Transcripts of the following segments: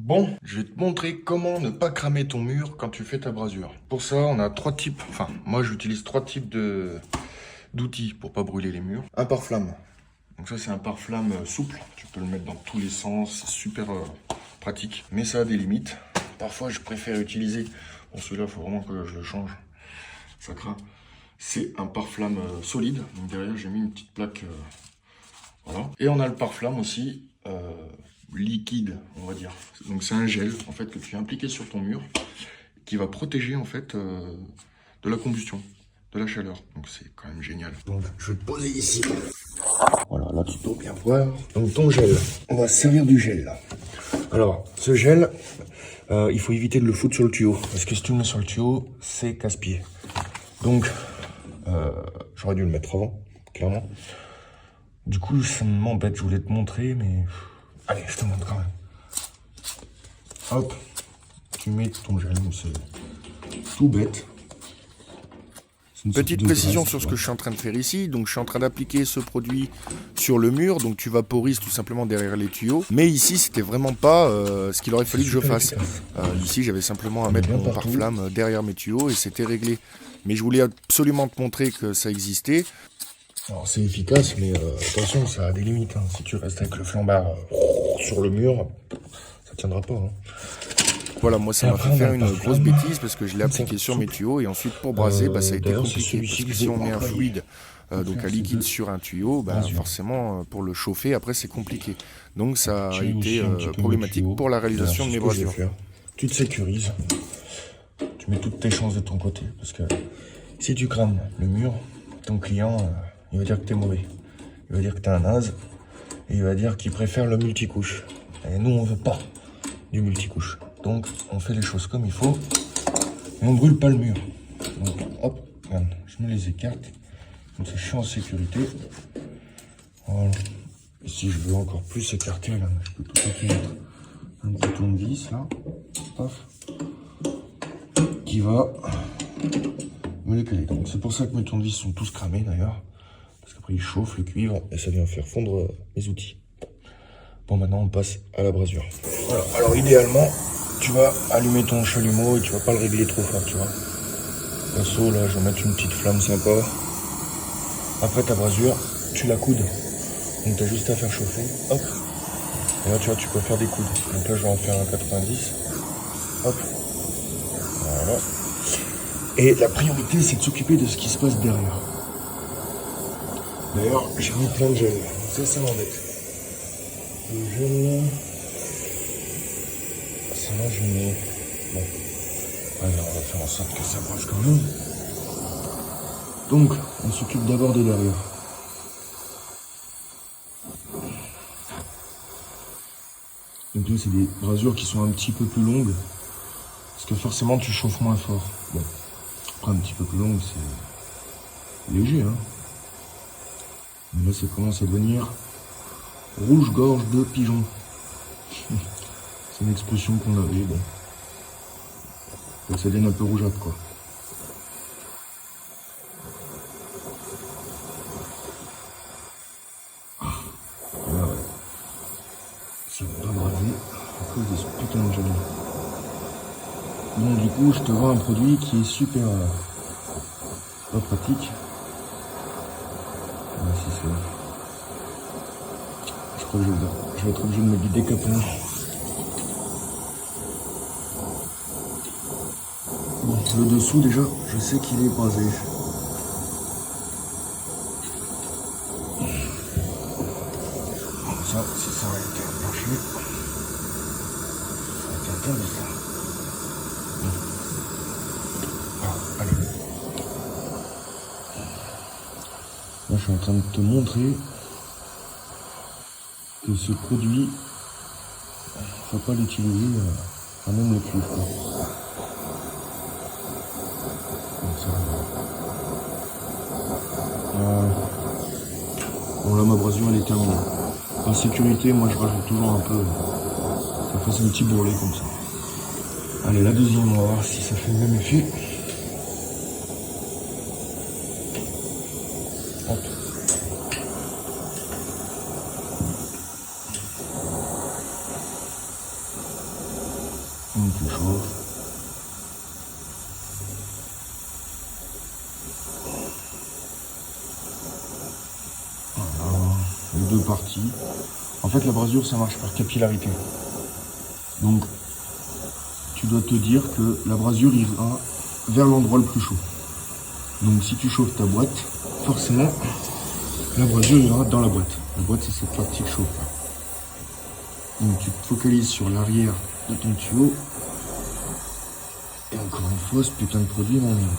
Bon, je vais te montrer comment ne pas cramer ton mur quand tu fais ta brasure. Pour ça, on a trois types, enfin, moi j'utilise trois types d'outils pour pas brûler les murs. Un pare-flamme. Donc ça, c'est un pare-flamme souple. Tu peux le mettre dans tous les sens, c'est super pratique. Mais ça a des limites. Parfois, je préfère utiliser, bon celui-là, il faut vraiment que je le change, ça craint. C'est un pare-flamme solide. Donc derrière, j'ai mis une petite plaque, voilà. Et on a le pare-flamme aussi, liquide, on va dire. Donc c'est un gel en fait que tu as impliqué sur ton mur qui va protéger en fait de la combustion, de la chaleur. Donc c'est quand même génial. Donc je vais te poser ici. Voilà, là tu peux bien voir. Donc ton gel, on va se servir du gel là. Alors ce gel, il faut éviter de le foutre sur le tuyau parce que si tu le mets sur le tuyau, c'est casse-pied. Donc j'aurais dû le mettre avant, clairement. Du coup ça m'embête, je voulais te montrer mais... Allez, je te montre quand même. Hop, tu mets ton gel, c'est tout bête. Petite précision sur ce que je suis en train de faire ici. Donc je suis en train d'appliquer ce produit sur le mur. Donc tu vaporises tout simplement derrière les tuyaux. Mais ici c'était vraiment pas ce qu'il aurait fallu que je fasse. Ici j'avais simplement à mettre mon pare-flamme derrière mes tuyaux et c'était réglé. Mais je voulais absolument te montrer que ça existait. Alors c'est efficace mais attention, ça a des limites. Hein. Si tu restes avec le flambard sur le mur, ça tiendra pas. Hein. Voilà, moi ça m'a fait faire une grosse bêtise parce que je l'ai appliqué sur mes tuyaux et ensuite pour braser, ça a été compliqué. Parce que si on met un fluide, donc un liquide sur un tuyau, forcément pour le chauffer après c'est compliqué. Donc ça a été problématique pour la réalisation de mes brasures. Tu te sécurises, tu mets toutes tes chances de ton côté parce que si tu crames le mur, ton client il va dire que t'es mauvais, il va dire que t'es un naze et il va dire qu'il préfère le multicouche. Et nous on veut pas du multicouche. Donc on fait les choses comme il faut et on brûle pas le mur. Donc hop, regarde, je me les écarte, comme ça je suis en sécurité. Voilà. Et si je veux encore plus écarter, là, je peux tout à fait mettre un petit tournevis là, paf, qui va me les caler. Donc c'est pour ça que mes tournevis sont tous cramés d'ailleurs, parce qu'après ils chauffent le cuivre et ça vient faire fondre mes outils. Bon, maintenant on passe à la brasure. Voilà. Alors idéalement, tu vas allumer ton chalumeau et tu vas pas le régler trop fort, tu vois. Perso, là, je vais mettre une petite flamme sympa. Après ta brasure, tu la coudes. Donc tu as juste à faire chauffer. Hop. Et là, tu vois, tu peux faire des coudes. Donc là, je vais en faire un 90. Hop. Voilà. Et la priorité, c'est de s'occuper de ce qui se passe derrière. D'ailleurs, j'ai mis plein de gel. Ça m'embête. Le gel... Ça là, je mets... Bon. Allez, on va faire en sorte que ça brasse quand même. Donc, on s'occupe d'abord de derrière. Donc là, c'est des brasures qui sont un petit peu plus longues. Parce que forcément, tu chauffes moins fort. Bon. Après, un petit peu plus longue, c'est léger, hein. Mais là, ça commence à devenir rouge-gorge de pigeon. C'est une expression qu'on avait, bon. Faut que ça devienne un peu rougeâtre, quoi. Là, ouais. Ça va pas braser à cause de ce putain de gel. Bon, du coup, je te vends un produit qui est super pas pratique. Ah, si c'est... Je crois que je vais être obligé de me guider capin. Bon, le dessous déjà, je sais qu'il est brasé. Ça, si ça a été branché, ça a été interdit ça. Ah, allez. Là, je suis en train de te montrer que ce produit, il ne faut pas l'utiliser à même le cuivre, quoi. Donc ça, bon là ma brasure elle est terminée. En sécurité, moi je rajoute toujours un peu, ça fait un petit bourrelet comme ça. Allez, la deuxième, on va voir si ça fait le même effet. Hop. Donc tu chauffes. Voilà, les deux parties. En fait, la brasure, ça marche par capillarité. Donc, tu dois te dire que la brasure ira vers l'endroit le plus chaud. Donc, si tu chauffes ta boîte, forcément, la brasure ira dans la boîte. La boîte, c'est cette partie chaude. Donc, tu te focalises sur l'arrière de ton tuyau. Et encore une fois, ce putain de produit m'emmerde.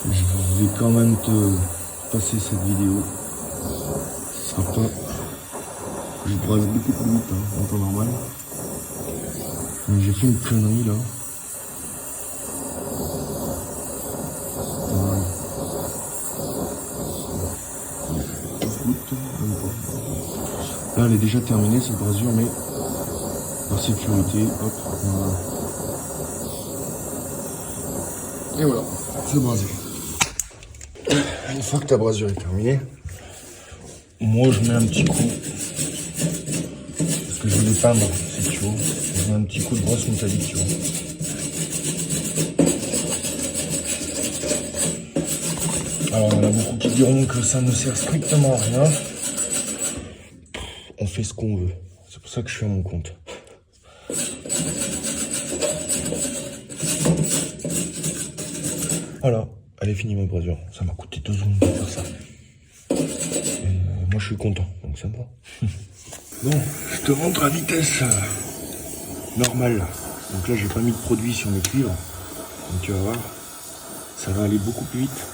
Je vais quand même te passer cette vidéo. Ce sera pas... Je brasse beaucoup plus vite en temps normal. Mais j'ai fait une connerie là. Voilà. Là elle est déjà terminée cette brasure, mais par sécurité, hop, voilà. Et voilà, c'est brasé. Une fois que ta brasure est terminée, moi je mets un petit coup, parce que je voulais peindre ces tuyaux, je mets un petit coup de brosse métallique, tu vois. Alors il y en a beaucoup qui diront que ça ne sert strictement à rien. On fait ce qu'on veut, c'est pour ça que je suis à mon compte. Voilà, elle est finie ma brasure. Ça m'a coûté 2 secondes de faire ça. Et moi je suis content, donc ça me va. Bon, je te montre la vitesse normale. Donc là j'ai pas mis de produit sur mes cuivres. Donc tu vas voir, ça va aller beaucoup plus vite.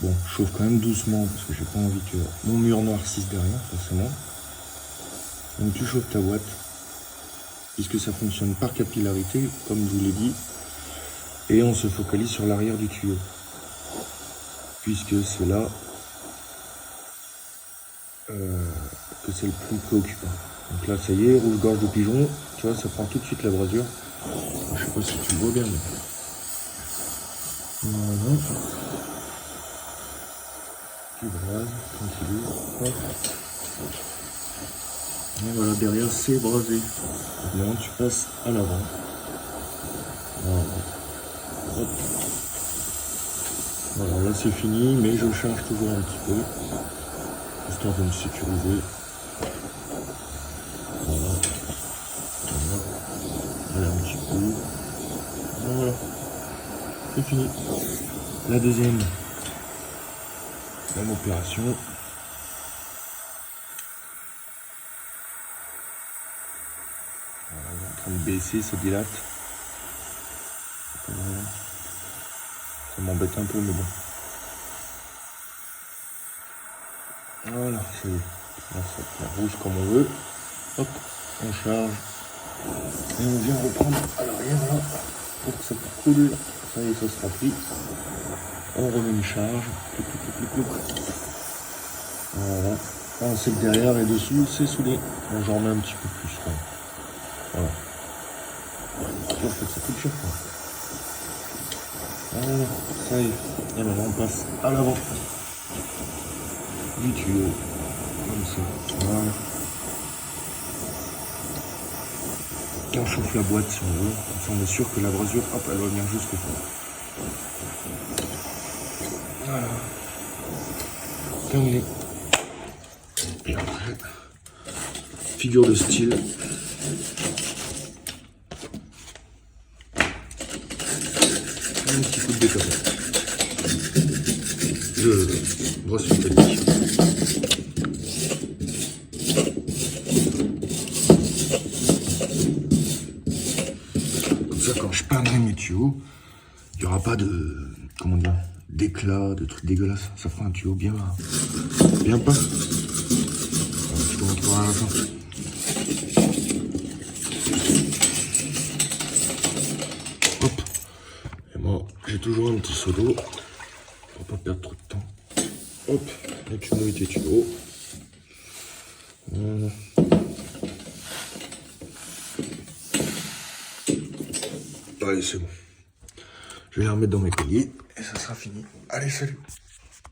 Bon, je chauffe quand même doucement parce que j'ai pas envie que mon mur noircisse derrière, forcément. Donc tu chauffes ta boîte, puisque ça fonctionne par capillarité, comme je vous l'ai dit. Et on se focalise sur l'arrière du tuyau, puisque c'est là que c'est le plus préoccupant. Donc là, ça y est, rouge-gorge de pigeon, tu vois, ça prend tout de suite la brasure. Je sais pas si tu le vois bien, mais... Voilà. Tu brases, tranquille, hop. Et voilà, derrière, c'est brasé. Maintenant, tu passes à l'avant. Voilà. Hop. Voilà, là c'est fini, mais je charge toujours un petit peu, histoire de me sécuriser. Voilà. Voilà. Voilà un petit coup. Voilà. C'est fini. La deuxième. Même opération. Voilà, on est en train de baisser, ça dilate. Voilà. Ça m'embête un peu, mais bon. Voilà, ça y est. Là, ça devient rouge comme on veut. Hop, on charge. Et on vient reprendre à l'arrière là, pour que ça coule. Ça y est, ça se remplit. On remet une charge. Voilà. Là, on sait que derrière et dessous, c'est soudé. Bon, j'en remets un petit peu plus. Quoi. Voilà. En fait, ça coûte cher. Quoi. Voilà, ça y est. Et maintenant, on passe à l'avant du tuyau. Comme ça. Voilà. Et on chauffe la boîte si on veut. Comme ça, on est sûr que la brasure, hop, elle va venir jusqu'au fond. Voilà. Terminé. Et après, figure de style. Un petit coup de décapant. De brosse métallique. Comme ça, quand je peindrai mes tuyaux, il n'y aura pas de, comment dire, d'éclat, de trucs dégueulasses. Ça fera un tuyau bien peint. Je te montrerai à la fin. Hop. Et moi, j'ai toujours un petit solo pour pas perdre trop de temps. Hop. Et tu mouilles tes tuyaux. Voilà. Allez, c'est bon. Je vais les remettre dans mes colliers et ça sera fini. Allez, salut!